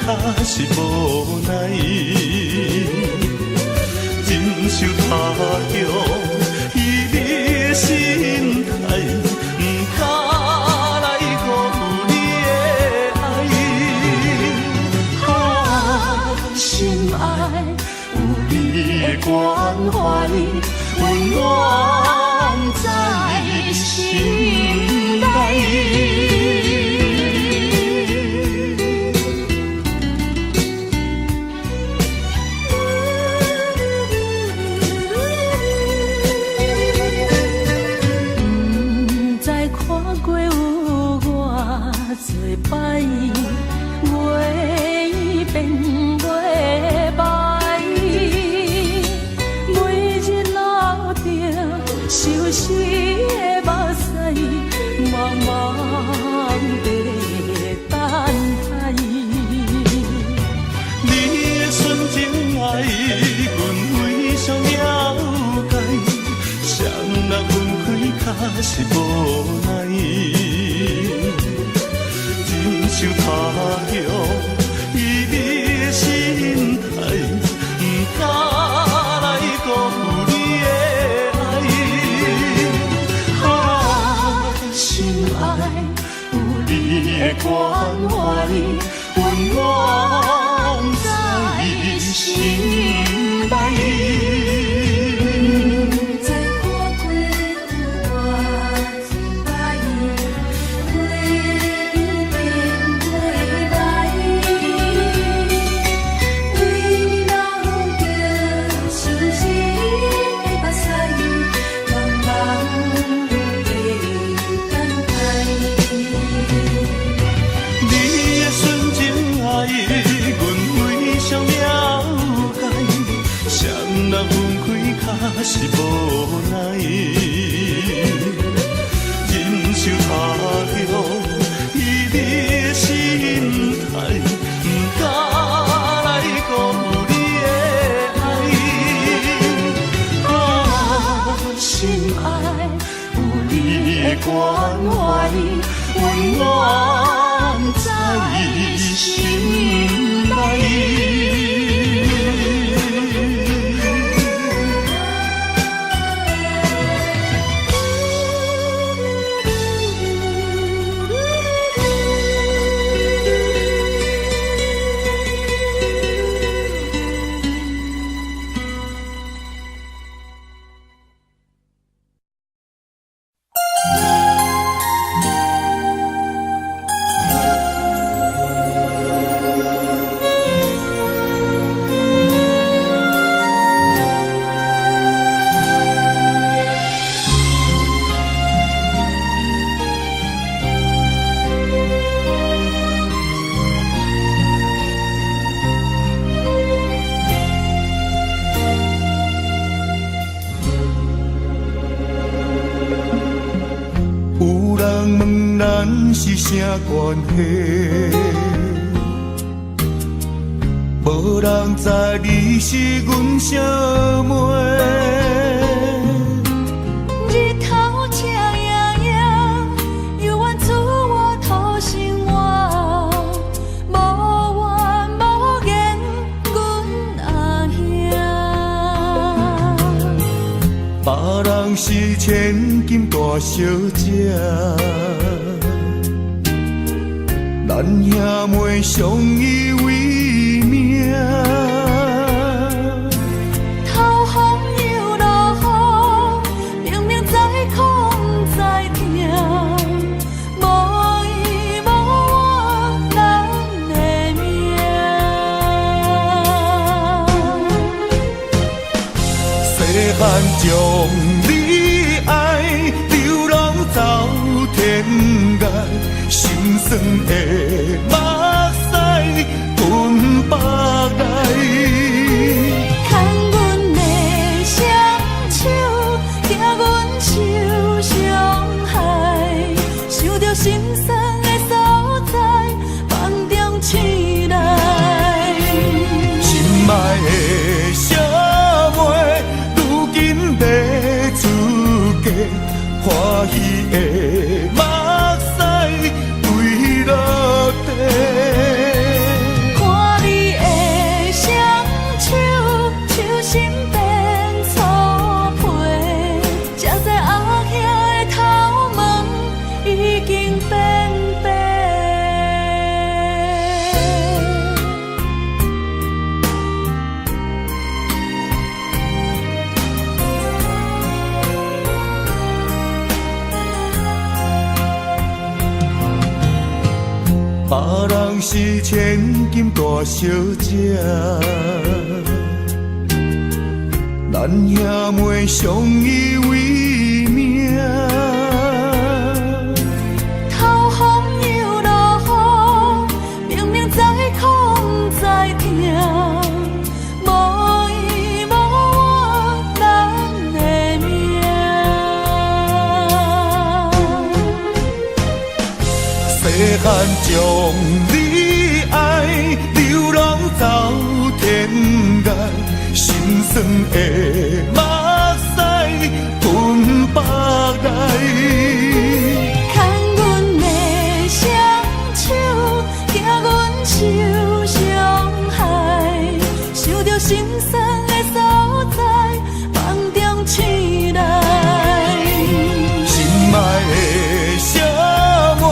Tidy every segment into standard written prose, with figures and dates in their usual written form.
较是无奈，忍受他乡伊你的心态，不敢来辜负你的爱。啊，心爱有你的关怀，温暖在心内。摆月变月白，每日流着熟悉的目屎，茫茫地等待。你的纯情爱，阮非常了解，谁人分开较是无奈。忍受他乡伊你的心态，不敢来辜负你的爱。啊，心爱有你的关怀，温暖在心内。是无奈，忍受他乡伊你的心态，不敢来辜负你的爱。啊，心爱有你的关怀，温暖在心内。是啥关系？无人知你是阮小妹。日头赤炎炎，犹原厝我土生活，无怨无言，阮阿兄。别人是千金大小姐。咱兄妹相依为命，头风又落雨，明明知苦知痛，无依无我咱的命。细汉将你爱流浪走天涯。心酸的目屎吞腹来，牵阮的双手，惊阮受伤害，想着心酸的所在，放中醒来。心爱的小妹，如今要出嫁，欢喜的目屎。落地，看变白。别人是千金大小姐，咱兄妹相依为命。透风又落雨，明明知苦知痛，无依无我人的命。细汉将你爱，流浪走天涯，心酸的目屎吞腹来。牵阮的双手，惊阮受伤害，受着心酸的所在，梦中醒来。心爱的小妹，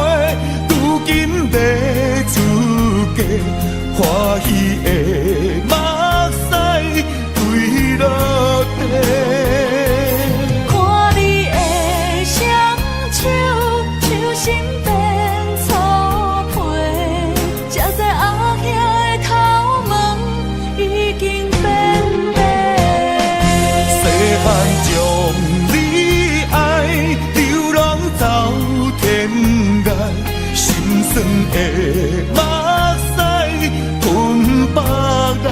如今在自家，欢喜的目屎垂落地。看你的双手，手心变粗皮，才知后兄的头毛已经变白。细汉将你爱，流浪走天涯，心酸的目屎吞腹来。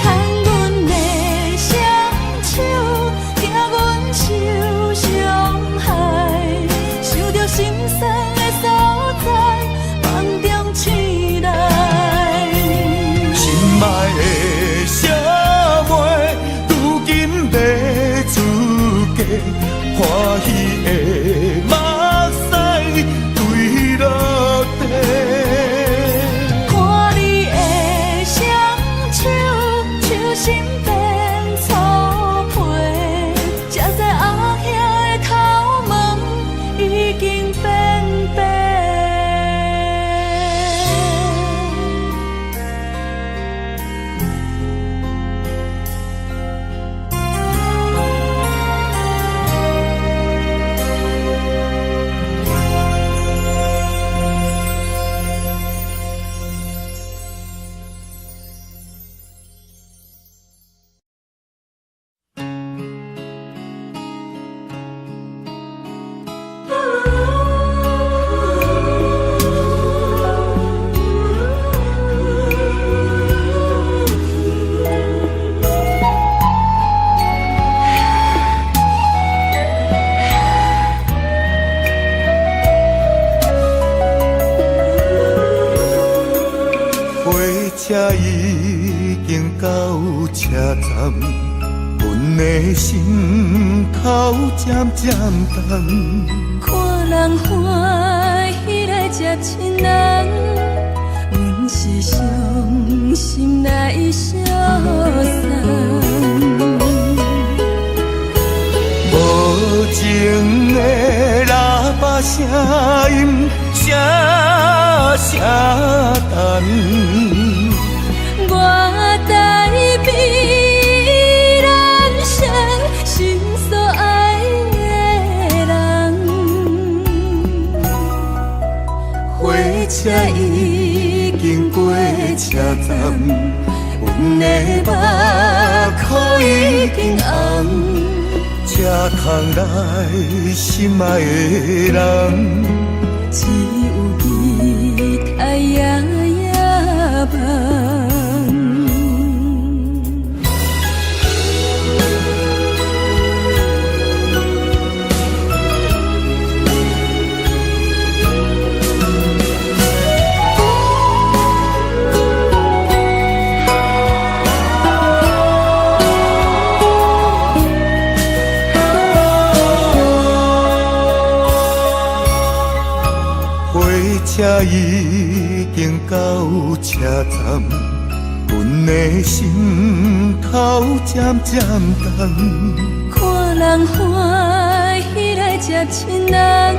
牵阮的双手，惊阮受伤害，受着心酸的所在，梦中醒来。心爱的小妹，如今在自家，欢喜的目屎垂落地。看你的双手，手心变粗皮，才知后兄的头毛已经变白。车已经到车站，阮的心头渐渐重。看人欢喜来接亲人，阮是伤心来相送。无情的喇叭声音，声声等。我代悲人生，心所爱的人。火车已经过车站，阮的目眶已经红。车窗内心爱的人，只有你太夜夜梦。车已经到车站，阮的心头渐渐重。看人欢喜来接亲人，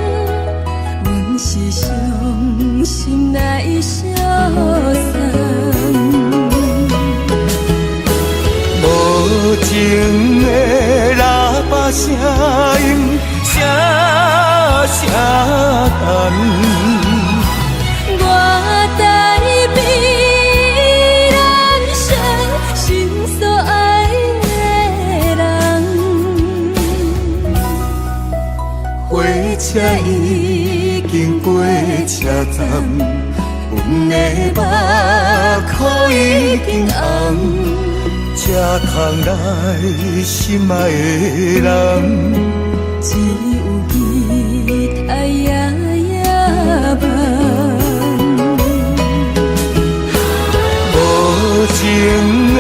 是伤心来消散。无情的喇叭声音，声声干。我台美人生，心所爱的人，火车已经过车站，阮的目眶已经红。才通来心爱的人，只有期待夜夜梦。无情的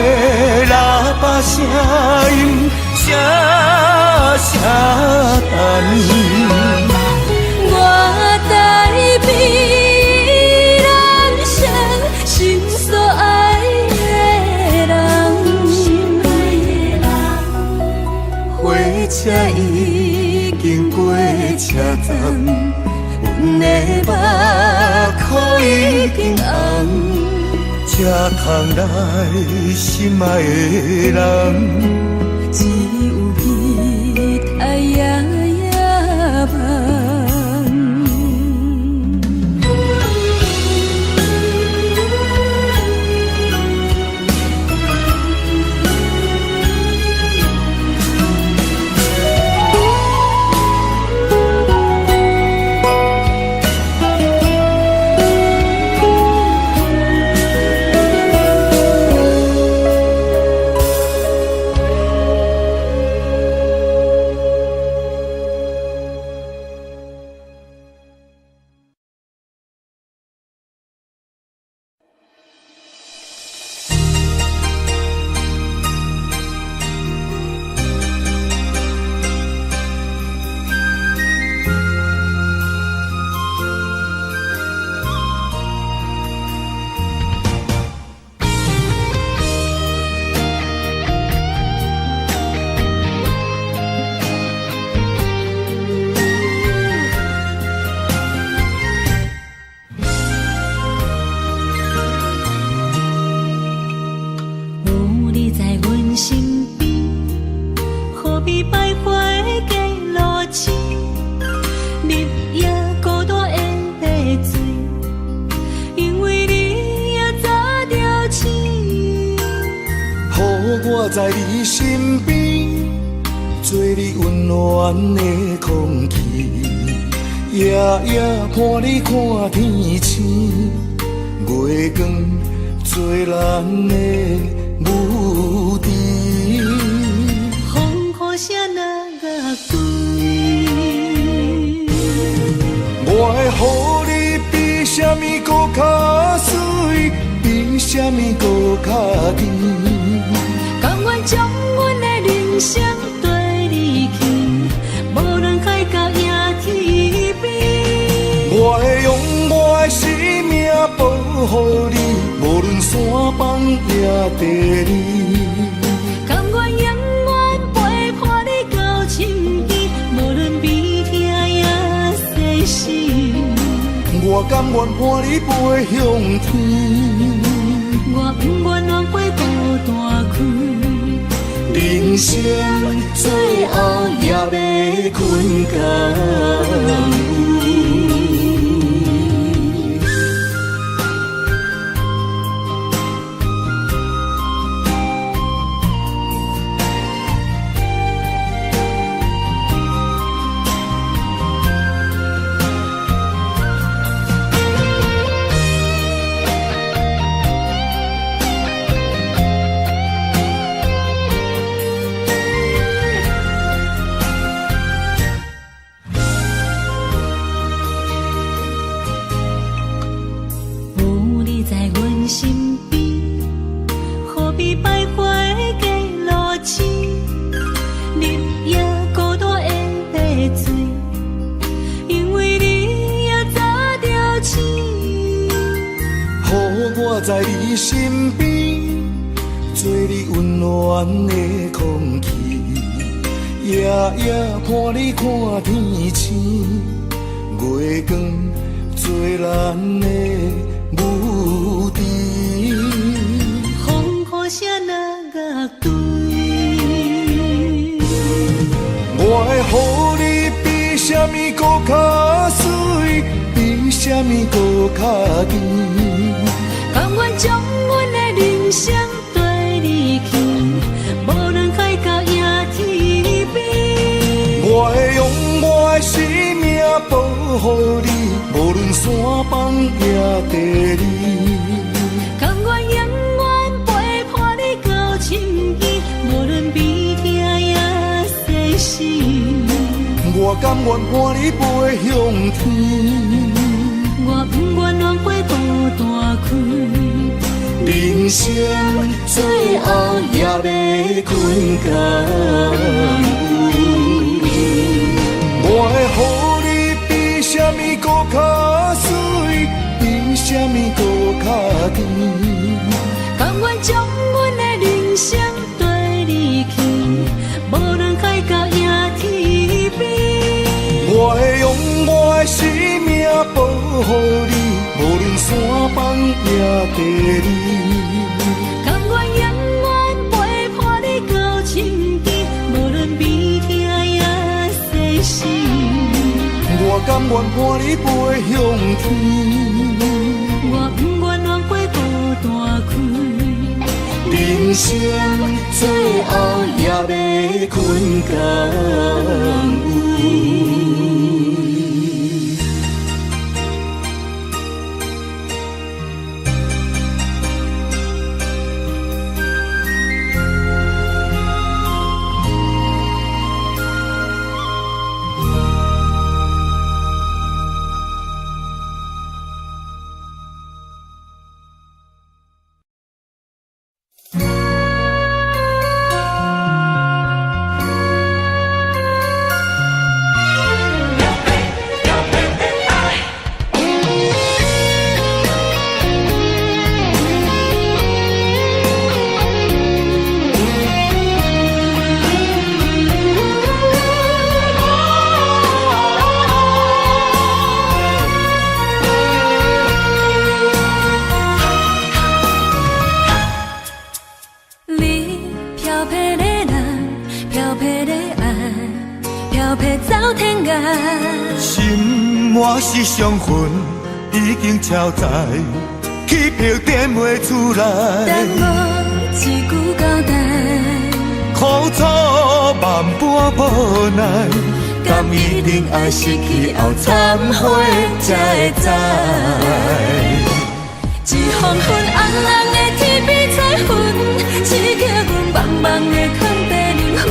喇叭声音，声声等。我台美人生，心所爱的人。火车已经过车站，阮的目眶已经红，才通来心爱的人，只有期待夜夜梦。我在你身边，做你温暖的空气，夜夜伴你看天星，月光做咱的母题。风雨声哪个对？我会予你比什么搁较水，比什么搁较甜。甘愿将阮的人生跟你去，无论海角也天边。我会用我的生命保护你，无论山崩也地理。甘愿永远陪伴你到深更，无论悲痛也世事。我甘愿伴你飞向天，我不愿浪费孤单开。人生最后也要困觉。在你身边，做你温暖的空气，夜夜伴你看天星，月光做咱的母猪。风雨声若乐队，我会予你比什么搁较水，比什么搁较甜。甘愿将阮的人生跟你去，无论海角也天边。我会用我的生命保护你，无论山崩也地理。甘愿永远陪伴你到深更，无论悲痛也世事。我甘愿伴你飞向天。我不愿浪费孤单开，人生最后也要困觉。我会予你比什么搁较水，比什么搁较甜。甘愿将阮的人生跟你去，无论海角也天边。我会用我的生命保护你，无论山崩也地理。甘愿永远陪伴你到深更，无论悲痛也世事。我甘愿伴你飞向天。我不愿浪费孤单开，人生最后也要困觉。心满是伤痕，已经超载，气魄点袂出来。等我一句交代，苦楚万般无奈，敢一定爱失去后忏悔才会知。一风昏红红的天边彩云，刺激阮茫茫的空地灵魂。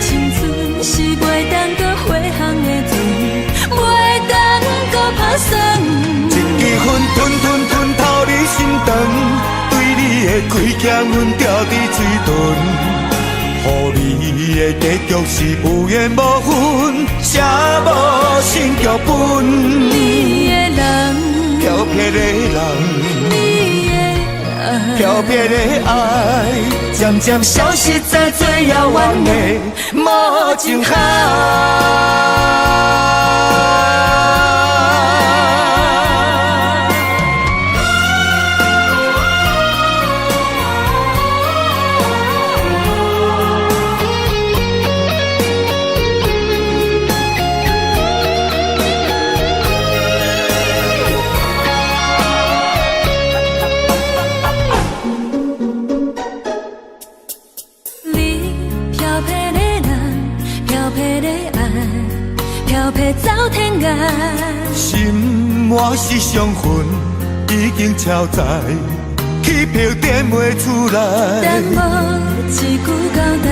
青春是袂当搁回航的船，袂当搁打算。一支烟吞透你心肠，对你的亏欠阮掉伫嘴唇。予你的结局是有缘无分，写无新剧本。你的人，漂泊的人，你的爱，漂泊的爱，渐渐消失在最遥远的无情海。走天涯，心满是伤痕，已经超载，气魄点袂出来。等我一句交代，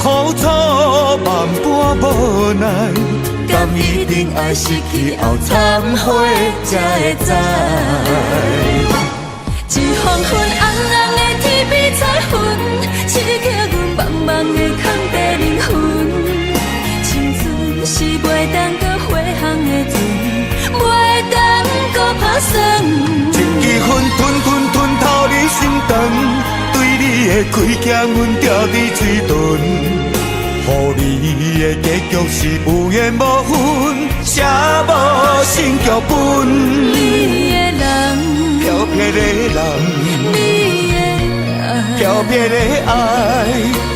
苦楚万般无奈，敢一定爱失去后忏悔才会知。一风昏红红的天边彩云，刺激阮茫茫的空地灵魂。是袂当搁回航的船，袂当搁打算。一支烟吞透你心肠，对你的亏欠阮掉伫嘴唇。予予你的结局是有缘无分，写无成剧本。你的人，漂泊的人，你的爱，漂泊的爱，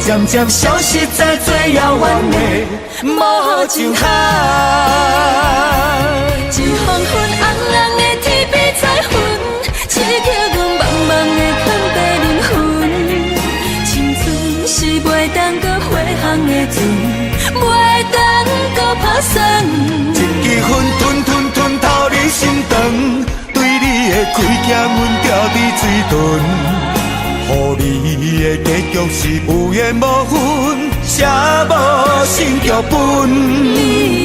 渐渐消失在最遥远的无尽海。一黄昏红红的天边彩云，刺激阮茫茫的坎坷灵魂。青春是袂当搁回航的船，袂当搁打算。一支烟吞吞吞透你心肠，对你的亏欠阮掉伫水豚。予你的结局是有缘无分，写无成剧本。你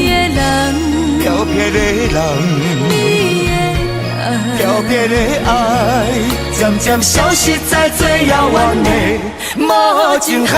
的人，漂泊的人，你的爱，漂泊的爱，渐渐消失在最遥远的无尽海。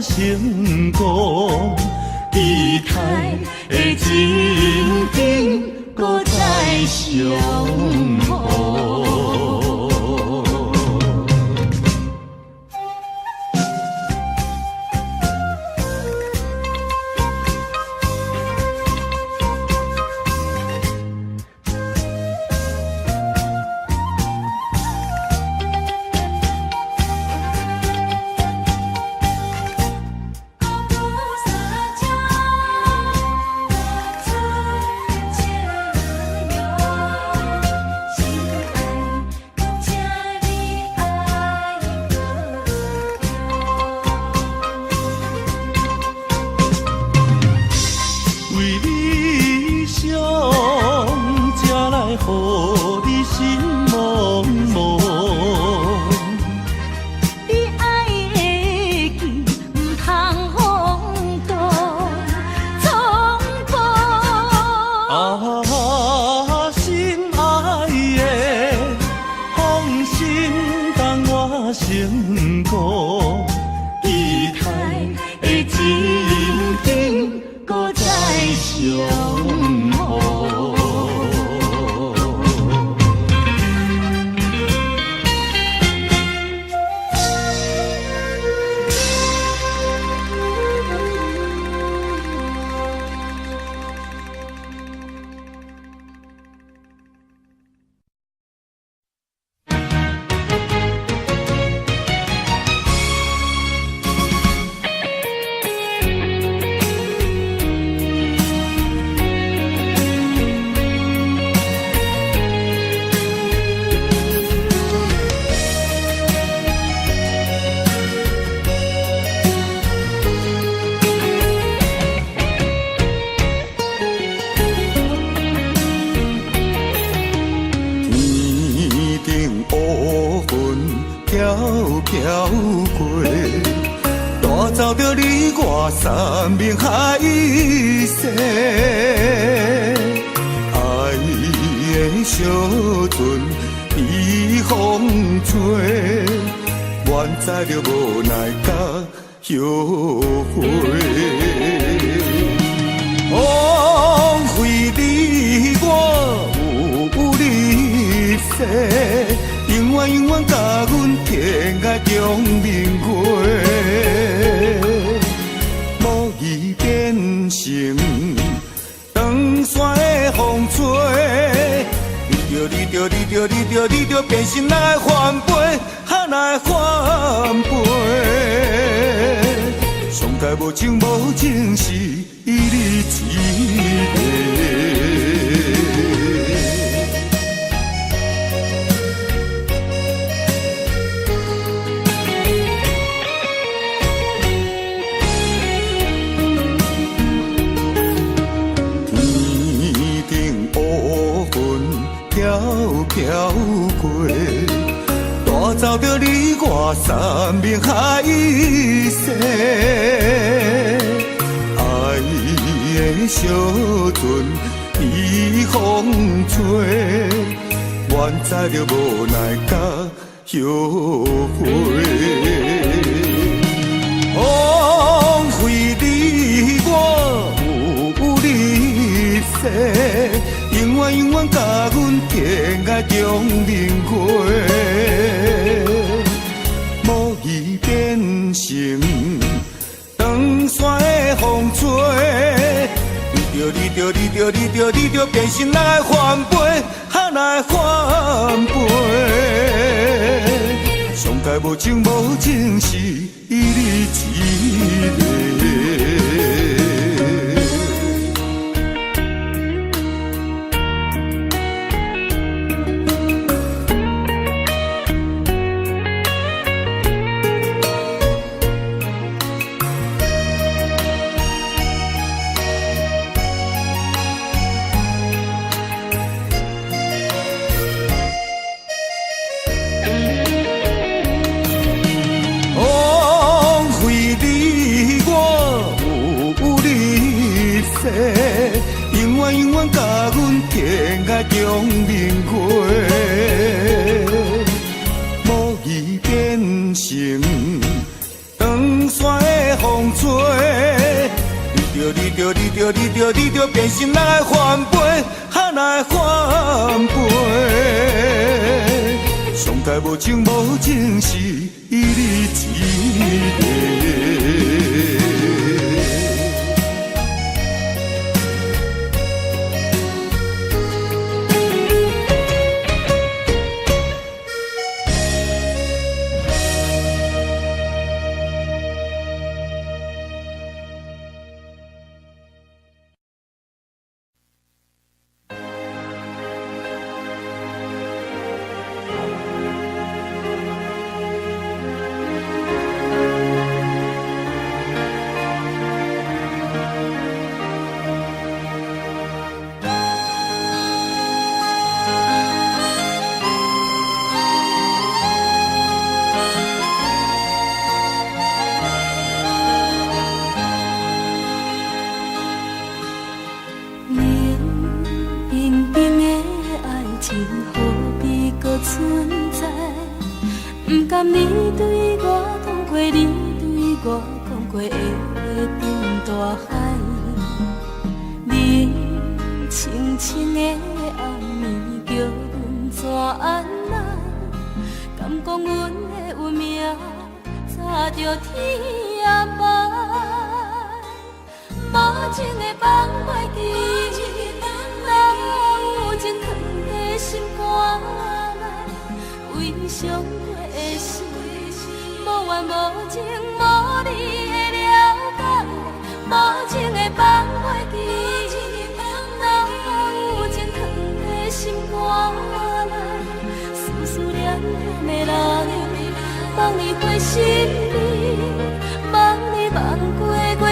成功，期待的情景，搁再相逢。心相互。飘过，带走着你我山盟海誓，爱的小船被风吹，愿知着无奈甲后悔，枉费你我有你世。永远永远甲阮天涯中明月，无意变成长山的风吹。你着变心来翻倍，来翻倍。上界无情无情是你一个。飘过，带走着你我山盟海誓，爱的小船被风吹，愿知着无奈甲后悔，枉费你我有你世。永远永远甲阮天涯中明月，无意变成长山的风吹。你着变心来翻倍，来翻倍。上界无情无情是你一个。永远永远甲阮天涯中明月，无意变成长山的风吹。你着变心来翻倍，来翻倍。上界无情无情是你一个。你对我讲过，你对我讲过的冰大海，冷清的暗暝，叫阮怎安那？敢讲阮的运命，差着天涯？无情的放袂记，哪有情藏在心肝内？为伤过的事，无怨无情，无你的了解。无情的放袂记，哪有情藏在心肝内？思念念的人，望你回心里，望你望过月光。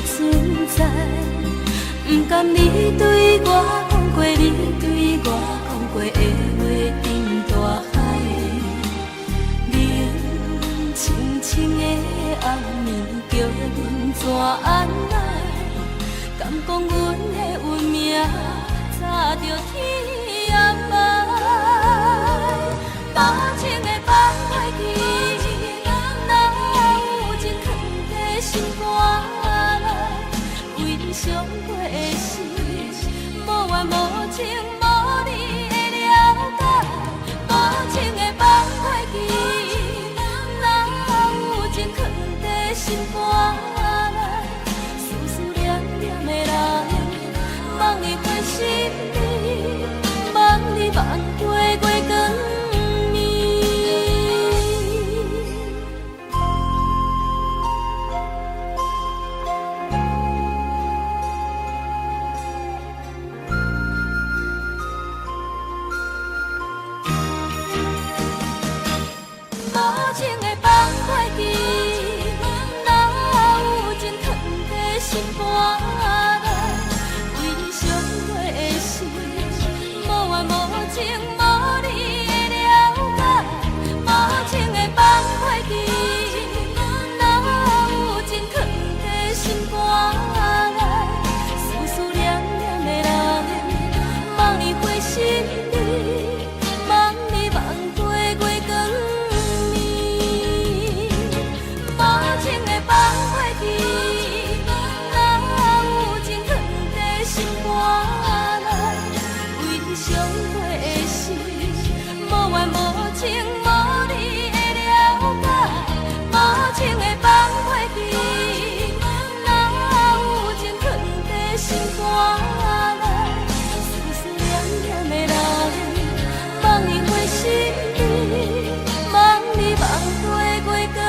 存在，不甘你对我讲过，你对我讲过的话沉大海。冷清清的暗暝，叫阮怎安来？敢讲阮的运命，差着天涯海。无情的放袂记，哪有情藏在心肝？伤过的事，无怨无情，无你的了解。无情的放袂记，哪有情藏在心肝内？思念念的人，望你回心里，望你望过月光。无情的放袂记，哪有情藏在心肝内？为伤过的事，无怨无情，无你的了解。无情的放袂记，哪有情藏在心肝内？思念念的人，望你回心里，望你望过月光。无情的放袂记，哪有情藏在心肝内？为伤过的事，无怨无情，无你的了解。无情的放袂记，哪有情藏在心肝内？思念念的人，望你回心里，望你望过月光。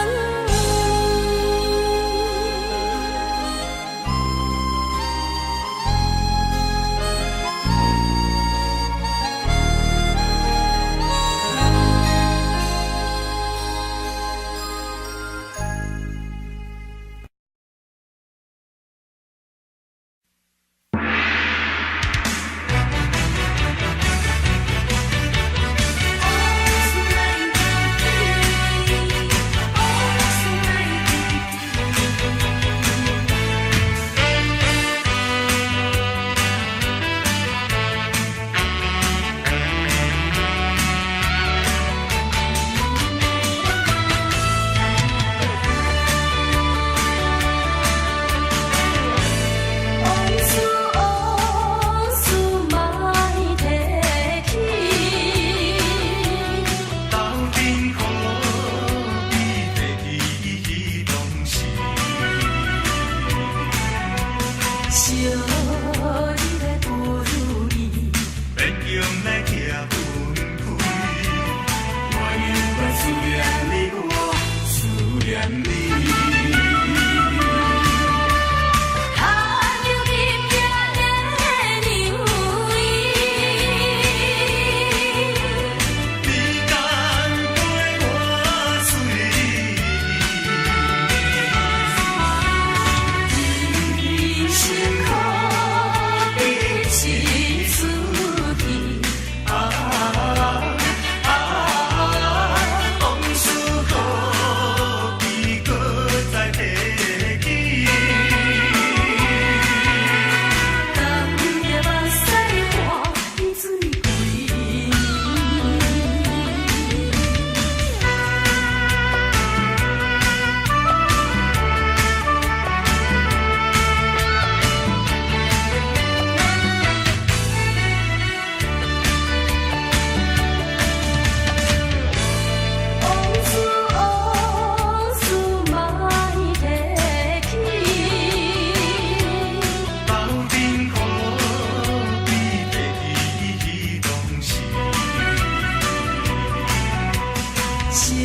小你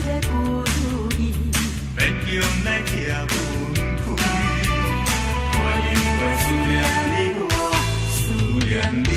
的不意，别强来拆阮开，我因为思念你，我思念你。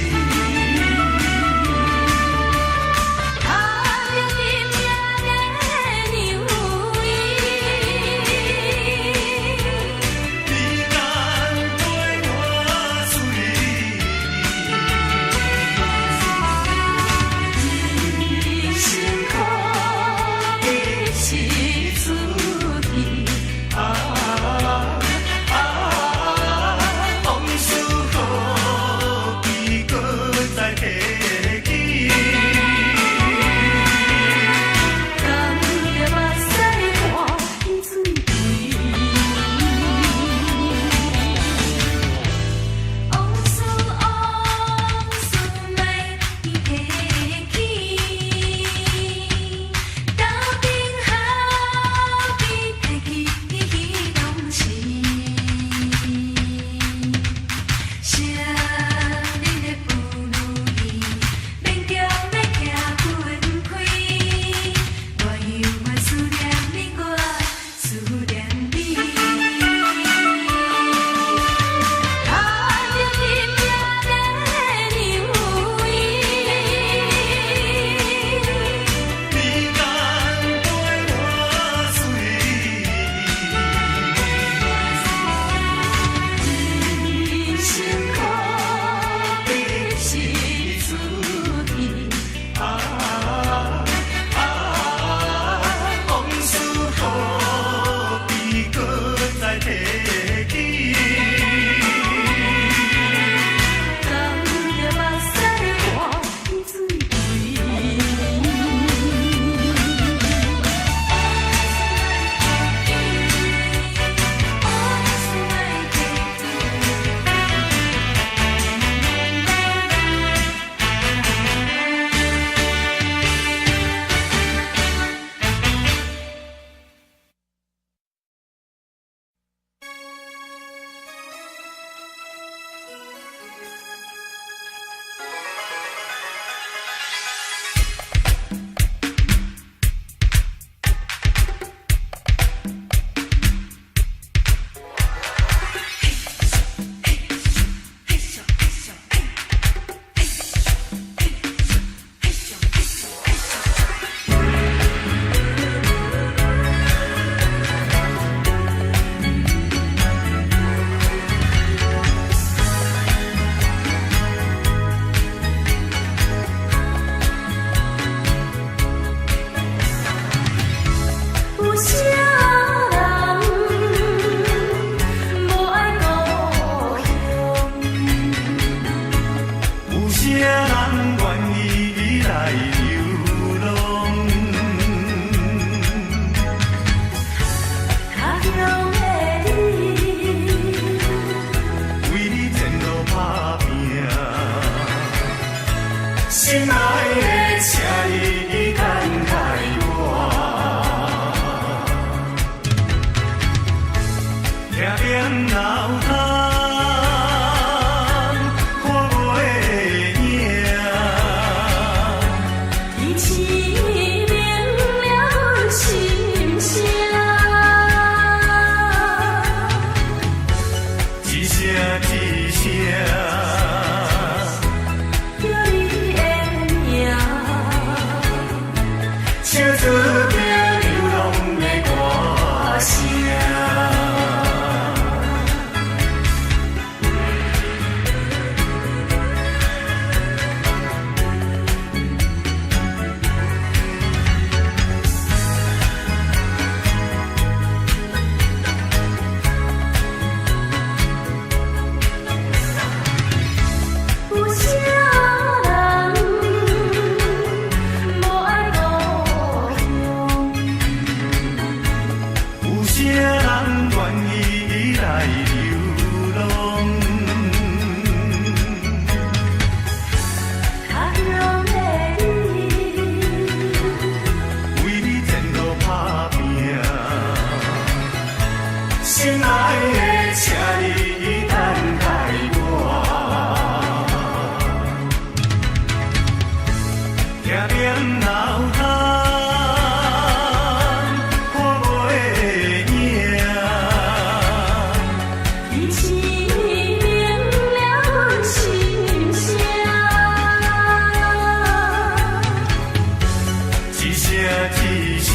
一声，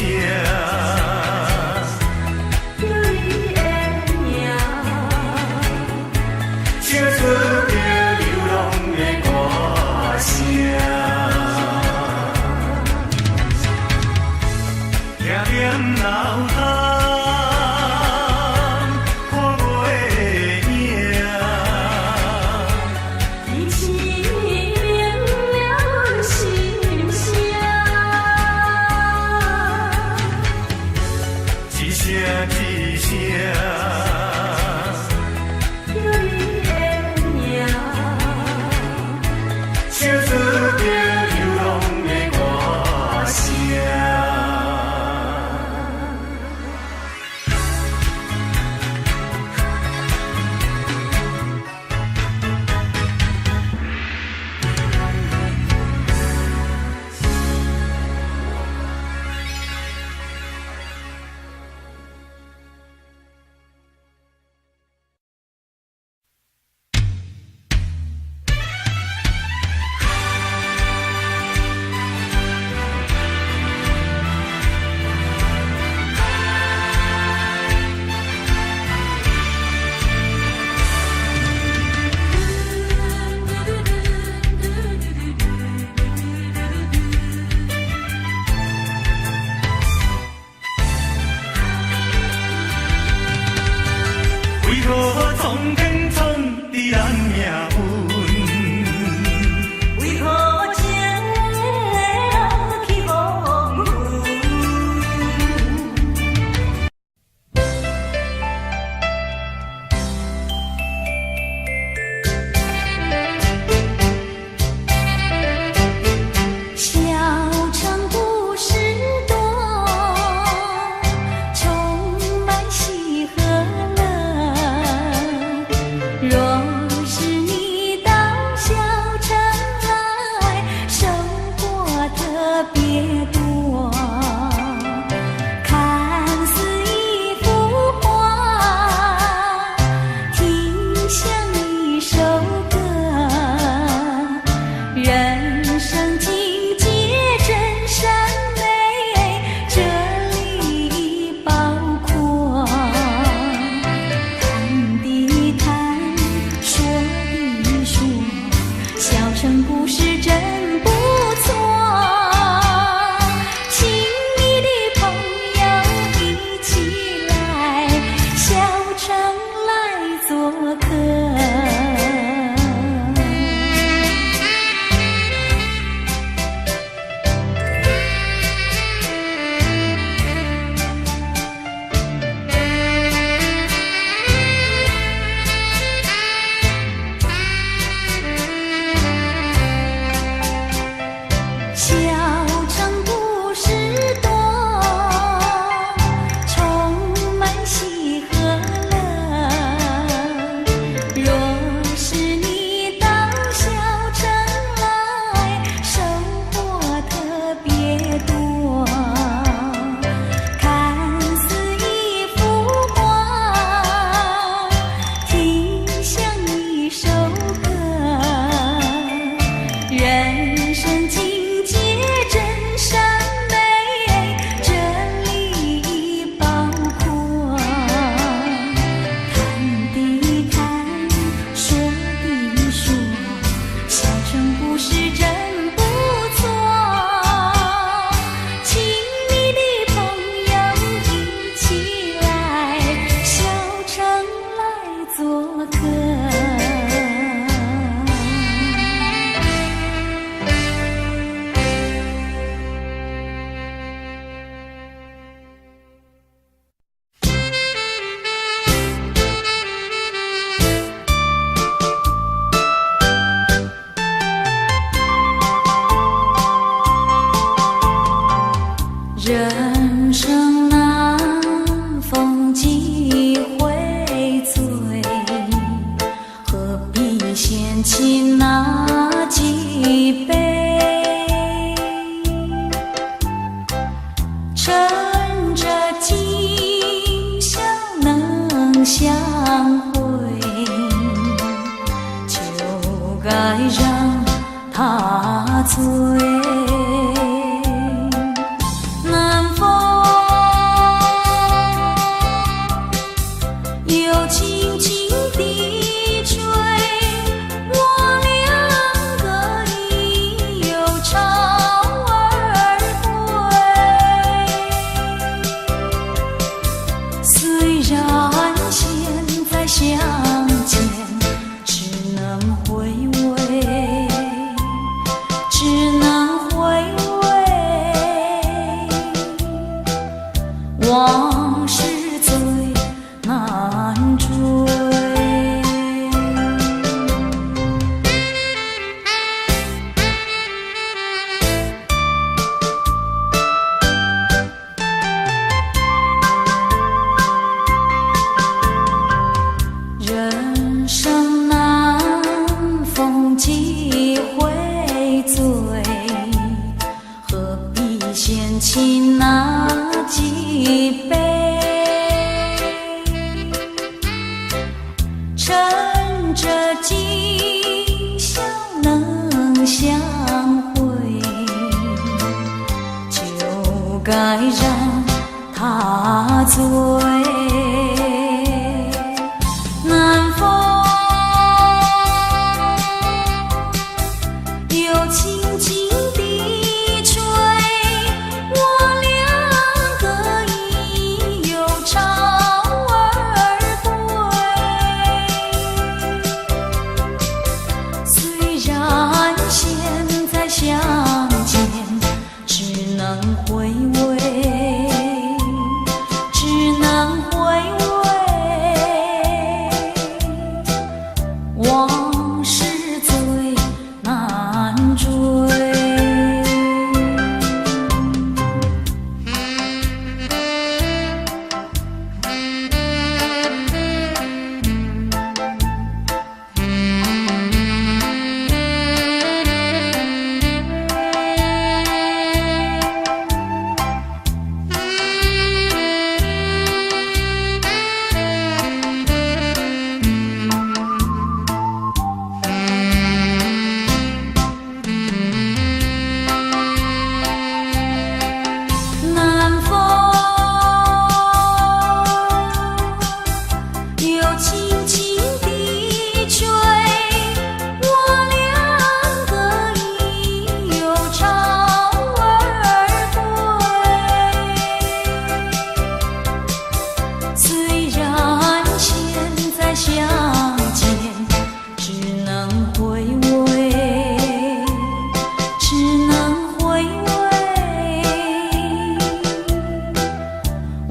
叫你的名，唱出着流浪的歌声，点点脑海。人生难，逢几回醉，何必嫌弃那几杯？趁着今宵能相会，就该让他醉。往事最难追。人生难逢几回醉，何必嫌弃那几杯？趁着今宵能相会，就该让他醉。南风又轻轻地吹，我两个已有朝而归。虽然现在相见只能回味，只能回味。往事最难追。南风又轻轻地吹，我两个已有朝而归。虽然现在相见只能回味，只能回味。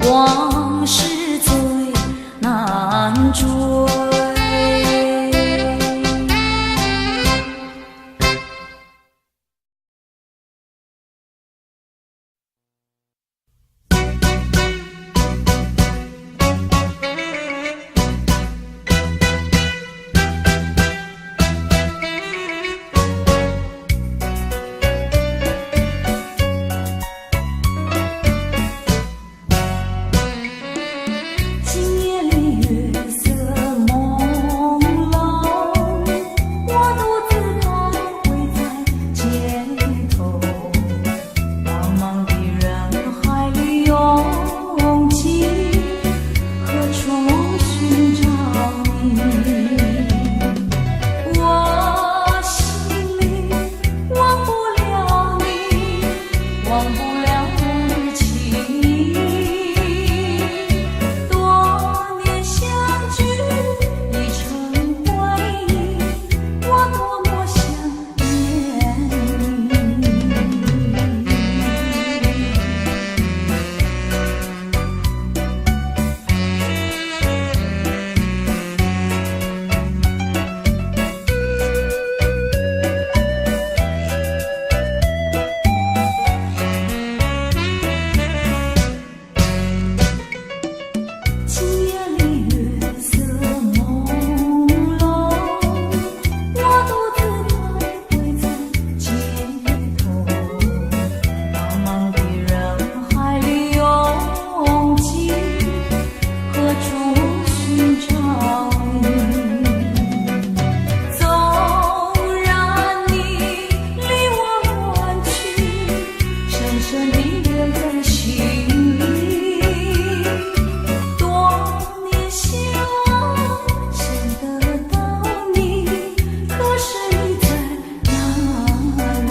往事最难追。今夜里月色朦胧，我独自徘徊在街头，茫茫的人海里拥挤，何处寻找你？我心里忘不了你，忘不了日期。多年相聚已成回忆，我多么想念你。今夜里月色朦胧，我独自徘徊在街头，茫茫的人海里拥挤，何处寻找你？纵然你离我远去，深深地留在心里。多年相望，想得到你，可是你在哪里？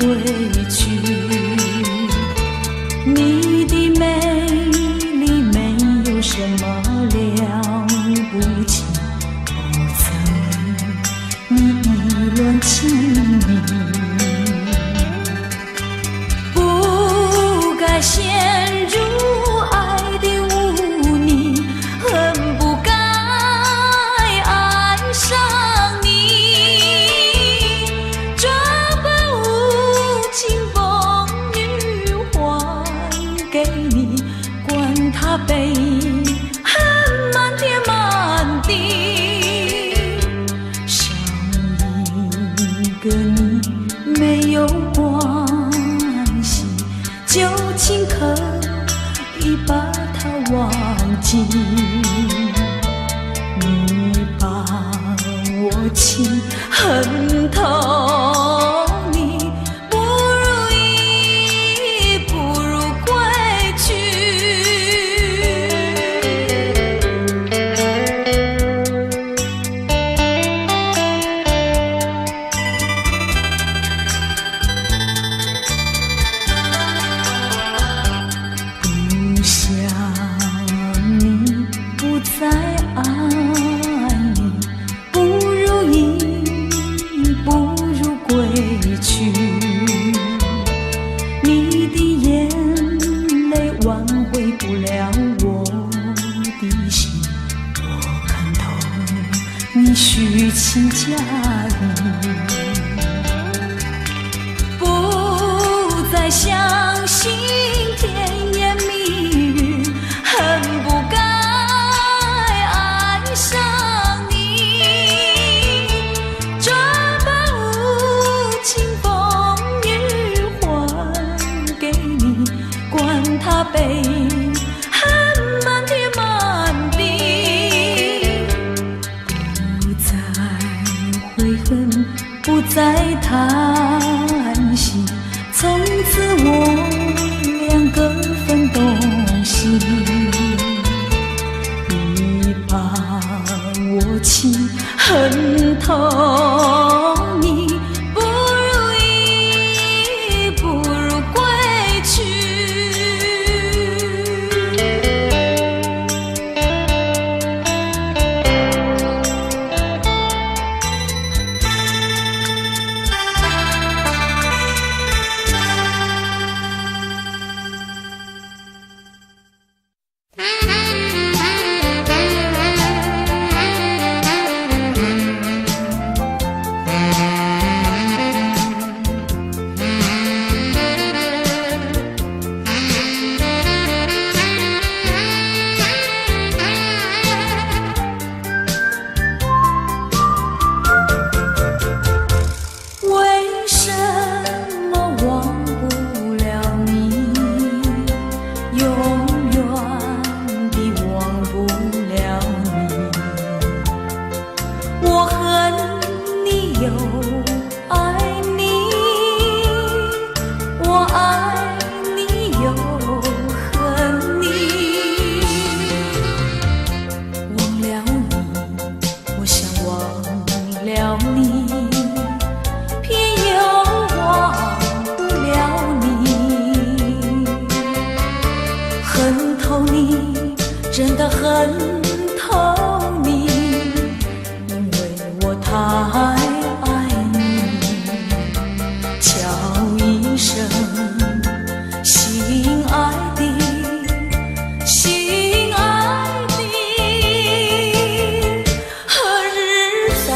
归去。你的美丽没有什么了不起，不曾为你意乱情迷，不该陷入爱的污泥，恨不该爱上你，这般无情风雨还给你，管他悲恨满天满地，少一个你没有关系，就请可以把它忘记。你把我情恨透，你不如意，不如归去。不想你，不再爱你，不如意，不如归去。你的眼泪挽回不了我的心，我看透你虚情假意，不再相信甜言蜜语，恨不该爱上你，这般无情风雨还给你，管他悲恨满天满地，不再悔恨，不再叹息，从此我两个分东西。你把我情恨透，你不如意，不如归去。为什么忘不了你，永远地忘不了你？我恨你又爱你，我爱你又恨你。忘了你，我想忘了你，偏又忘不了你。恨透你，真的恨透你，因为我太爱你。叫一声心爱的，心爱的，何日再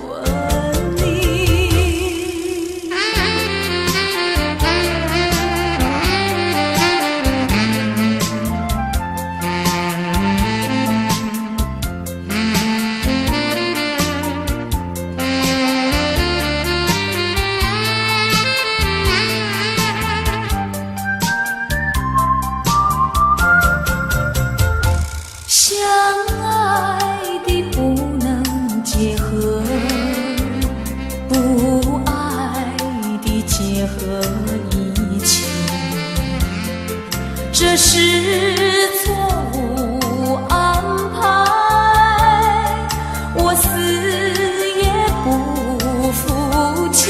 问你？相爱的不能结合，不爱的结合一起，这是错误安排，我死也不服气。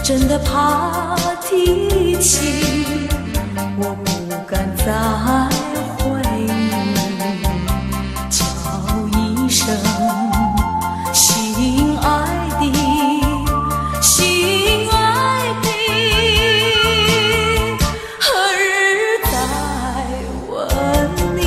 真的怕提起，我不敢再回忆，叫一声心爱的，心爱的，何日再问你？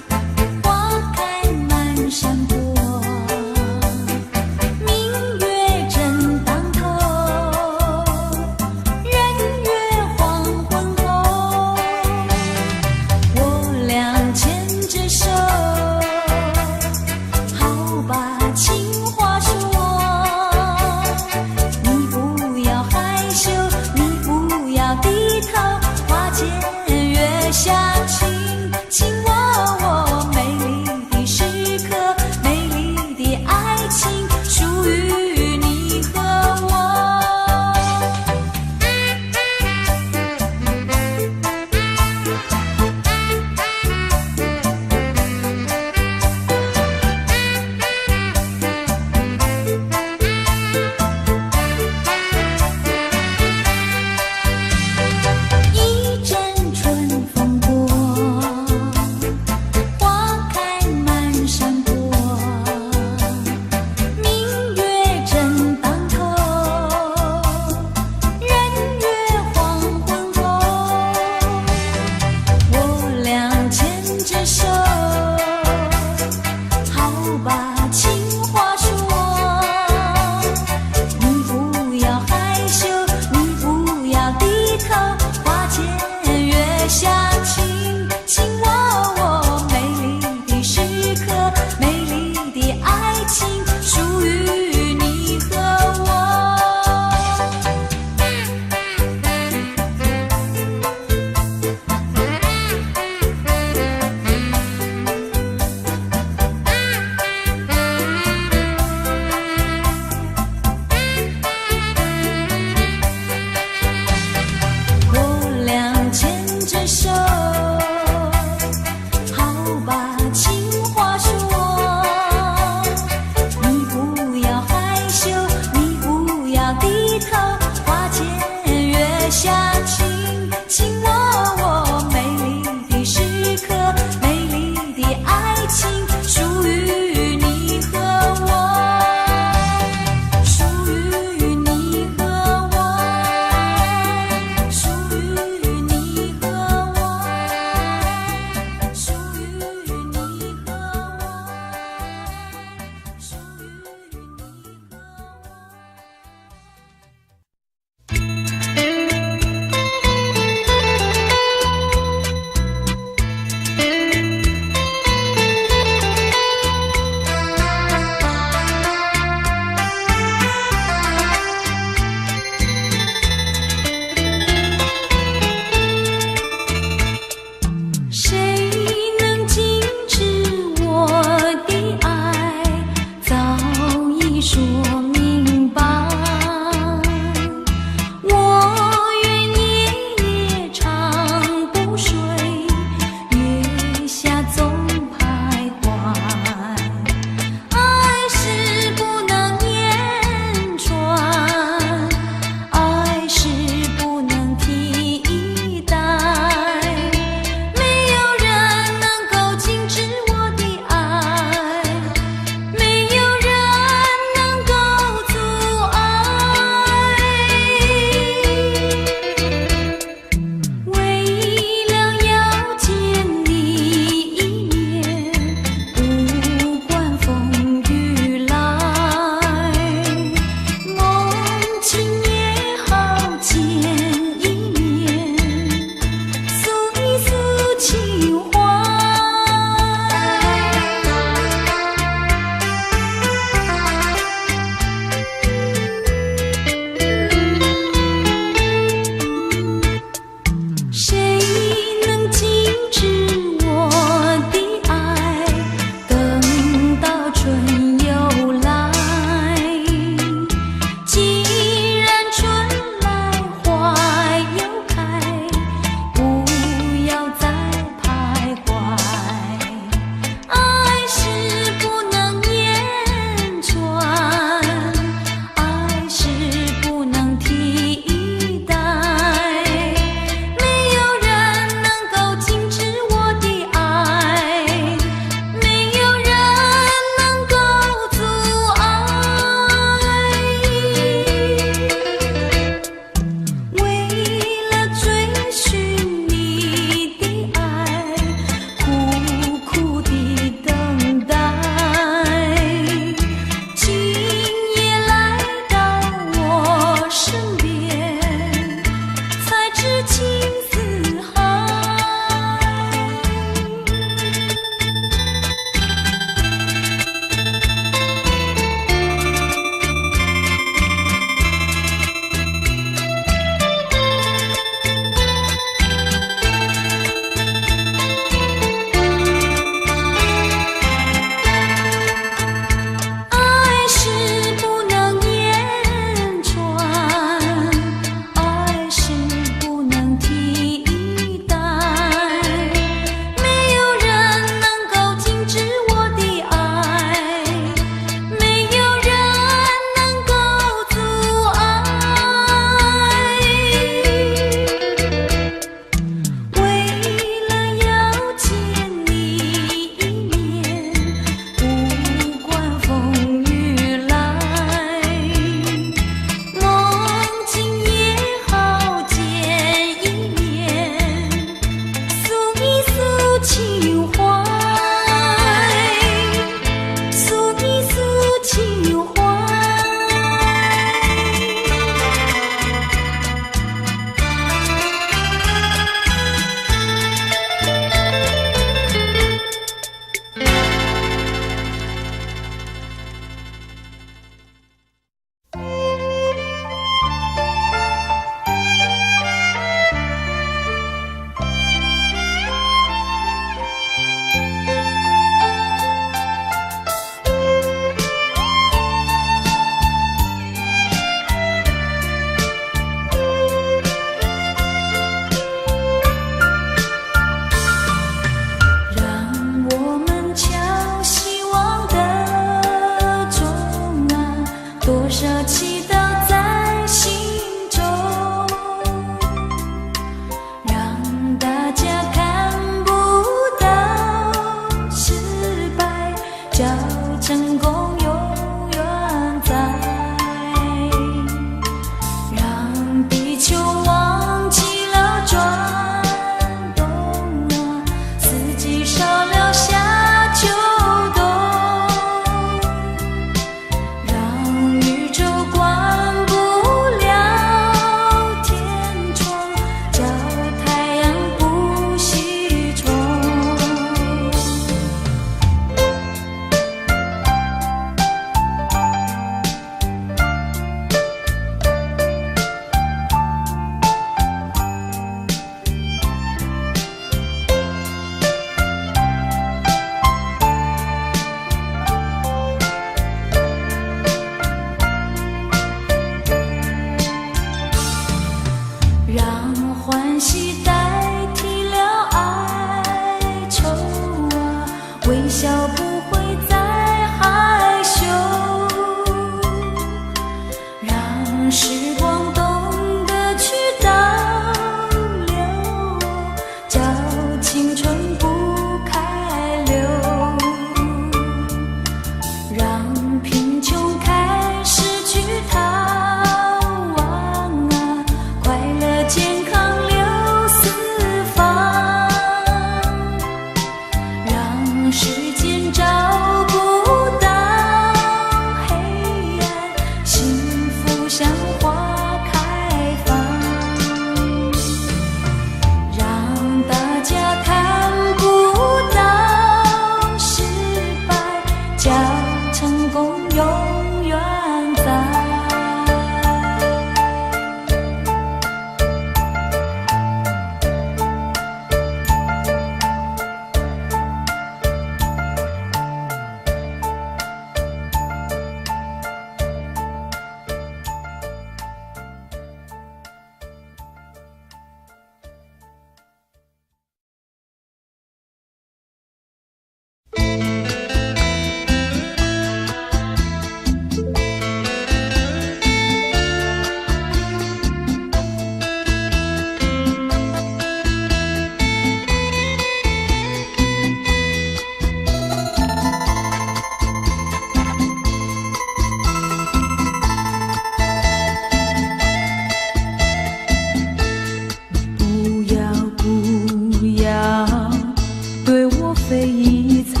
非一猜。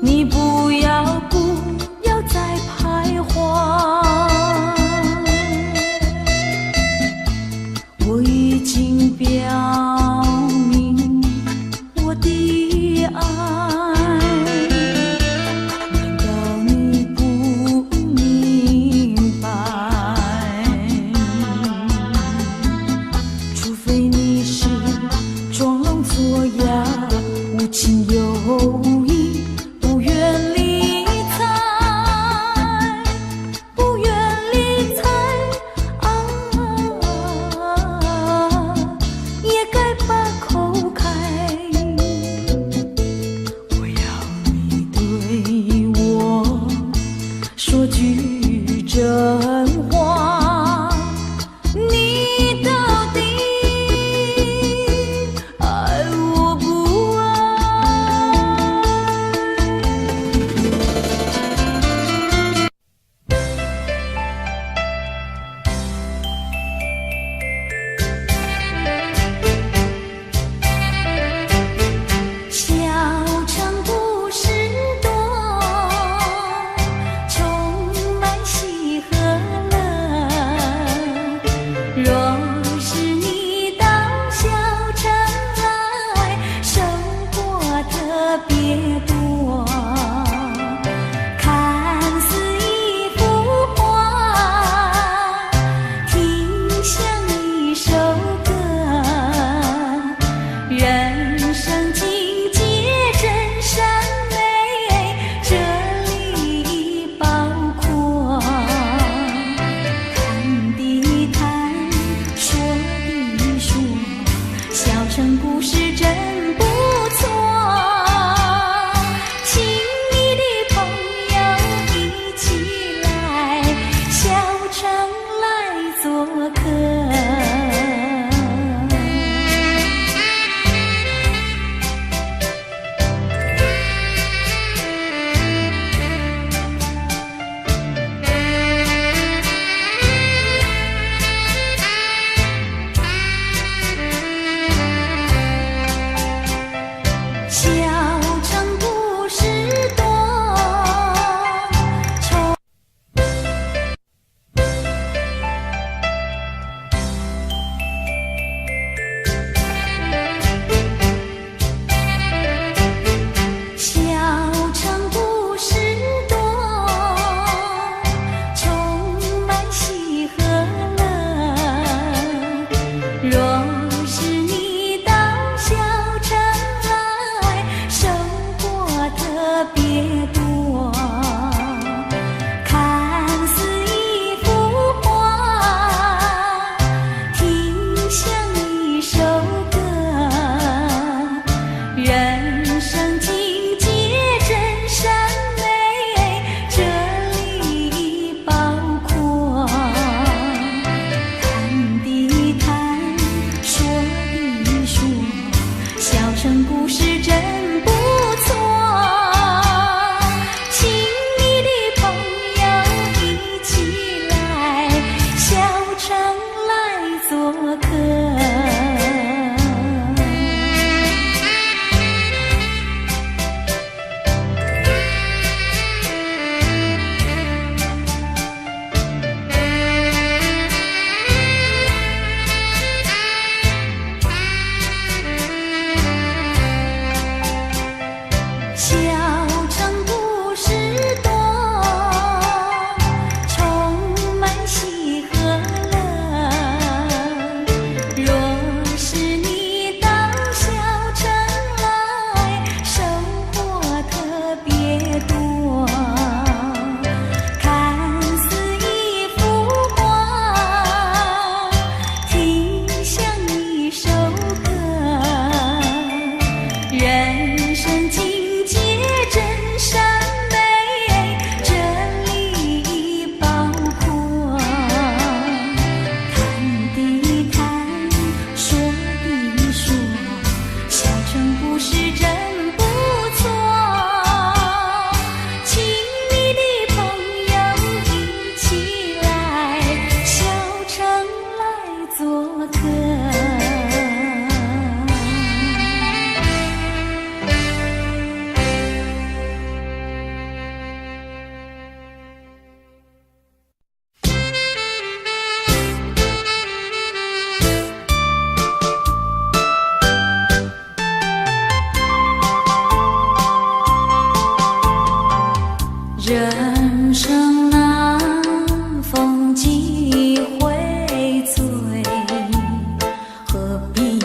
你不要再徘徊，我已经表明我的爱，难道你不明白？除非你是装聋作哑，无情有义，不愿理睬，不愿理睬啊，也该把口开。我要你对我说句真话，你到底爱我不爱？小城故事多，充满喜和乐。若是你到小城来，生活特别多，看似一幅画，听像一首歌，人生境界真善美，这里包括谈的谈，说的说，小城故事真不错，请你的朋友一起来小城来做客。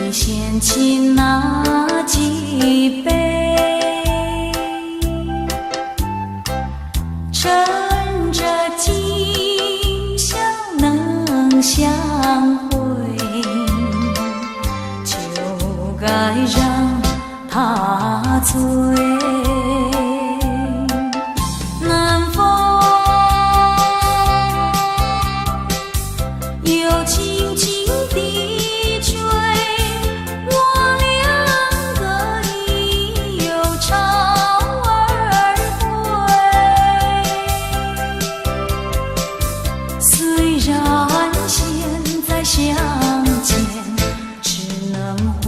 你掀起那几杯，趁着今宵能相会，就该让他醉。南风又轻轻地吹，我俩个已又潮儿归。虽然现在相见，只能回